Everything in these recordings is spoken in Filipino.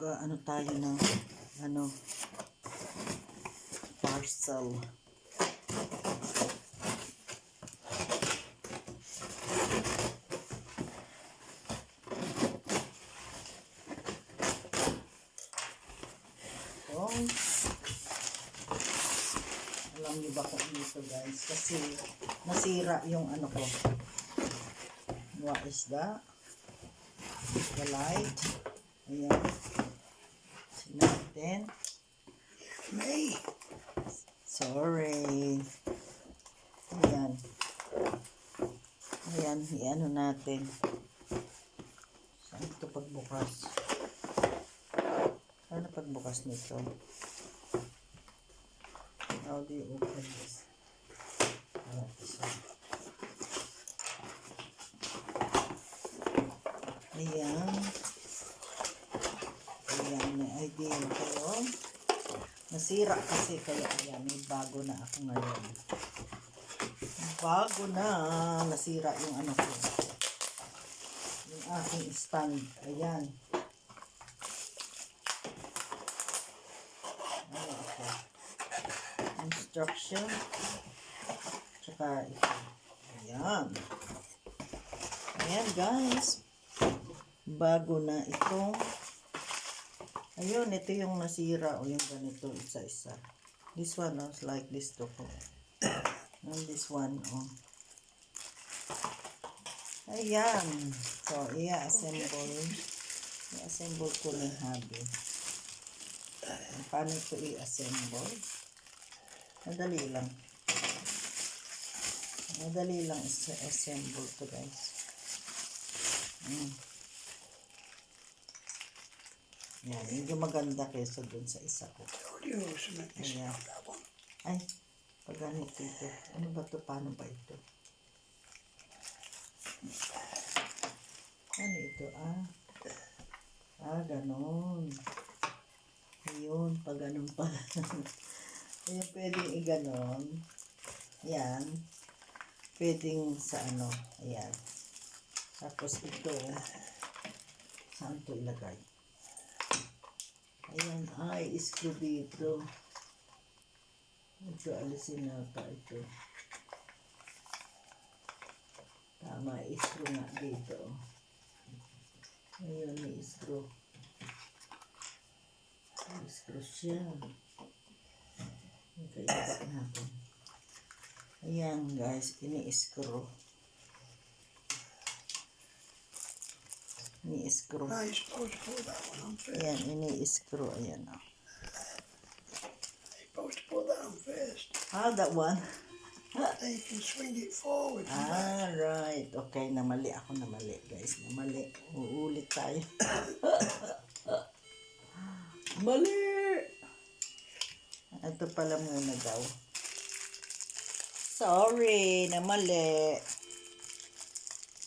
Ano tayo ng parcel. So, alam niyo ba kung ano ito, guys? Kasi nasira yung ano ko. What is that? The light. Ayan. Natin. May. Sorry. Ayan. Ayan, i-ano natin. Saan ito pagbukas? Ano pagbukas nito? How do you open this? Ayan. Ayan, may idea kayo. Nasira kasi kaya ayan, may bago na ako ngayon. Bago na. Nasira yung ano ko. Yung aking stand. Ayan. Ano ako? Instruction. Tsaka ito. Ayan. Ayan guys. Bago na ito. Ayun, ito yung nasira o yung ganito isa-isa. This one, oh, like this to ko. And this one, oh. Ayan. So, i-assemble. I-assemble ko ng hobby. Paano ito i-assemble? Madali lang. Madali lang i-assemble to, guys. Yan, medyo maganda kaysa dun sa isa ko. Ayan. Ay, pag ganito ito. Ano ba ito? Paano ba ito? Ano ito? Ganon. Ayun, pag ganon pala. Ayun, pwedeng i-ganon. Yan. Pwedeng sa ano. Ayan. Tapos ito, saan ito ilagay? Ayan, screw dito. Ito, alisin nata ito. Tama, screw nga dito. Ayan, may screw. Screw siya. Okay, ibaba natin. Ayan, guys, ini-screw. Ini-screw. No, you're supposed to put that one on first. Ayan, ini-screw. Ayan, oh. You're supposed to put that on first. That one? Then you can swing it forward. Right. Okay, namali ako, namali, guys. Namali. Uulit tayo. Mali! Ito pala muna daw. Sorry, namali.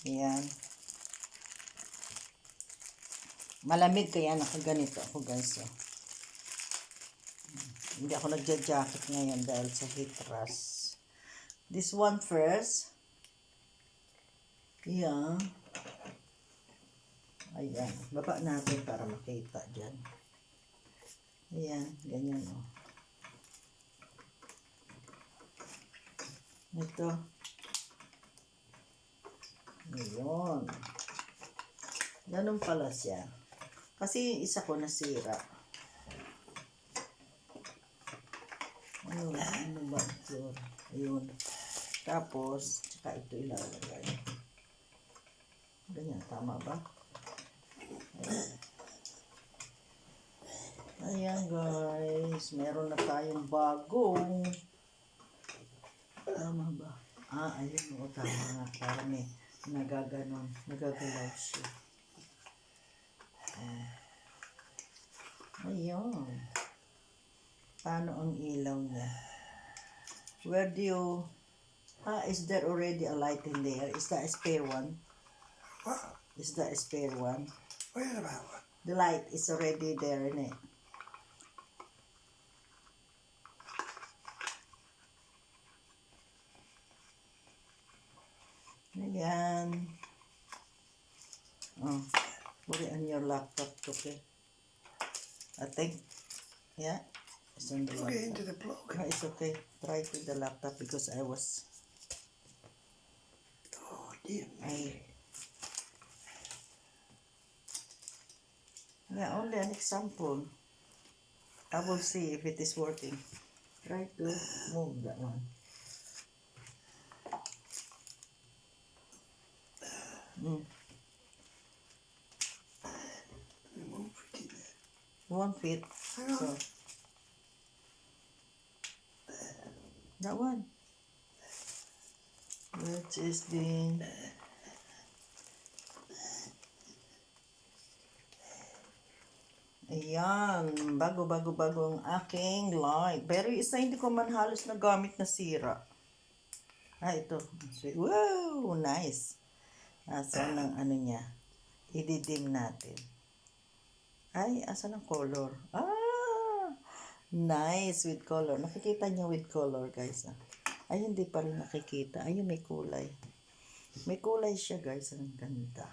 Ayan. Malamig kaya nakaganito ako, guys. Oh. Hindi ako nagja-jacket ngayon dahil sa heat rush. This one first. Yeah. Ayan. Baba natin para makita dyan. Ayan. Ganyan, oh. Ito. Ayan. Ganun pala siya. Kasi isa ko nasira. Ano ba ito? Ayun. Tapos, tsaka ito ilalagay. Ganyan, tama ba? Ayan guys, meron na tayong bagong. Tama ba? Ayun o, tama nga. Para may nagaganon. Nagagalaw siya. Ayun. Paano ang ilaw niya? Where do you... is there already a light in there? Is that a spare one? What? Is that a spare one? Where about what? The light is already there, isn't it? Ayan. Oh, put it on your laptop, okay? I think, yeah, it's on the Plug it laptop. into the plug. No, it's okay. Try it with the laptop because I was, Oh, dear me. yeah, only an example. I will see if it is working. Try to move that one. Mm. It won't fit in there. Won't fit. Hang on. So, that one. Which is the... Ayan, bago ang aking light. Pero isa hindi ko man halos nagamit na sira. Ah, ito. Wow, nice. Asan ang ano niya? Ididim natin. Ay, asan ang color? Ah, nice with color. Nakikita niyo with color, guys. Ah. Ay, hindi pa rin nakikita. Ayun, may kulay. May kulay siya, guys. Ang ganda.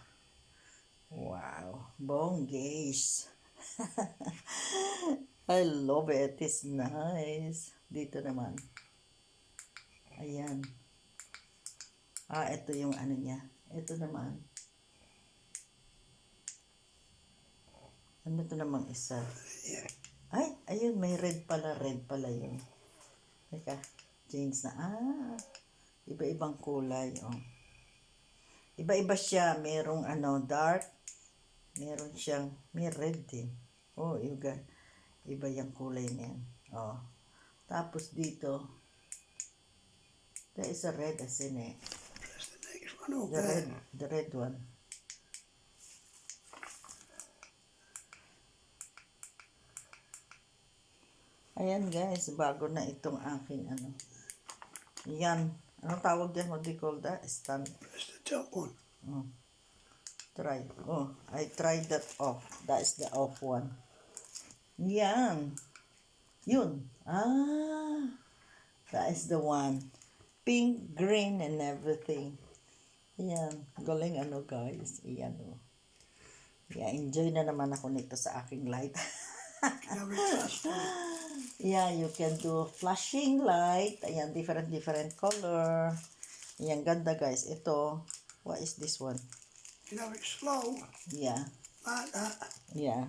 Wow. Bonggays. I love it. It's nice. Dito naman. Ayan. Ah, ito yung ano niya. Ito naman. Ano to namang isa? Yeah. Ay, ayun. May red pala. Red pala yun. Teka. Change na. Ah. Iba-ibang kulay. Oh. Iba-iba siya. Merong ano, dark. Meron siyang, may red din. Oh, iba yung kulay niyan. Oh. Tapos dito, there is a red as in it. Press the next one over. The red one. Ayan guys, bago na itong aking ano. Yan. Anong tawag dyan? What do you call that? Stand. Press the top one. Oh. Try. Oh, I tried that off. That is the off one. Yan. Yun. Ah. That is the one. Pink, green, and everything. Yan. Galing ano guys. Yan oh. Yeah, enjoy na naman ako nito sa aking light. Can have it fast on it. Yeah, you can do flashing light. Ayan, different color. Ayan, ganda guys. Ito, what is this one? You can have it slow, Yeah, like that. yeah.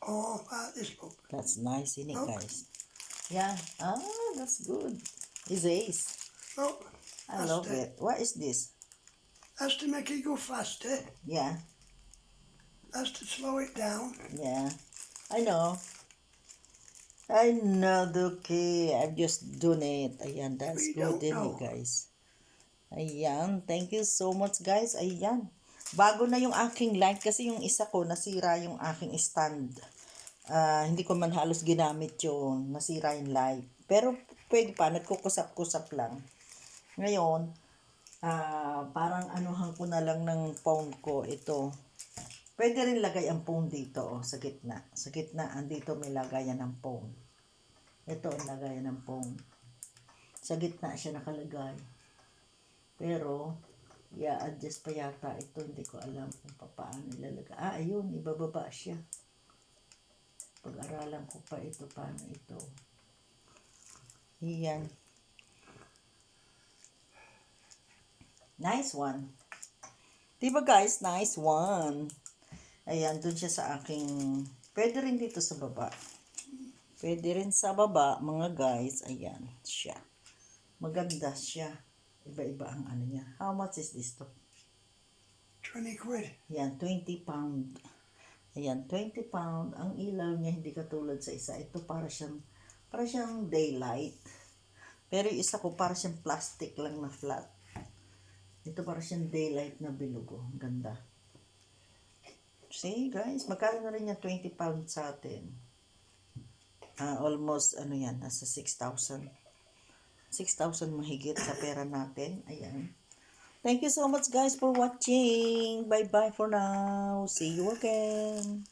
Or like this, look. That's nice, isn't it Look. guys? Yeah, ah, that's good. It's ace. Look. I love it. What is this? That's to make it go faster. Yeah, That's to slow it down. yeah. I know, Duki. I've just done it. Ayan, that's We good, don't isn't know. it, guys? Ayan, thank you so much, guys. Ayan. Bago na yung aking light kasi yung isa ko, nasira yung aking stand. Hindi ko man halos ginamit yun. Nasira yung light. Pero pwede pa, nagkukusap-kusap lang. Ngayon, parang anuhan ko na lang ng phone ko ito. Pwede rin lagay ang phone dito, oh, sa gitna. Sa gitna, andito may lagayan ng phone. Ito ang lagayan ng phone. Sa gitna siya nakalagay. Pero, i-adjust pa yata ito. Hindi ko alam kung paano ilalagay. Ah, ayun, ibababa siya. Pag-aralan ko pa ito, paano ito. Iyan. Nice one. Diba guys, nice one. Ayan, dun siya sa aking, pwede rin dito sa baba. Pwede rin sa baba, mga guys. Ayan, siya. Maganda siya. Iba-iba ang ano niya. How much is this to? 20 quid. Ayan, 20 pound. Ayan, 20 pound. Ang ilaw niya hindi katulad sa isa. Ito para siyang daylight. Pero yung isa ko para siyang plastic lang na flat. Ito para siyang daylight na bilugo. Ang ganda. See guys, magkano na rin yan 20 pound sa atin. Almost ano yan, nasa 6,000. 6,000 mahigit sa pera natin. Ayan. Thank you so much guys for watching. Bye bye for now. See you again.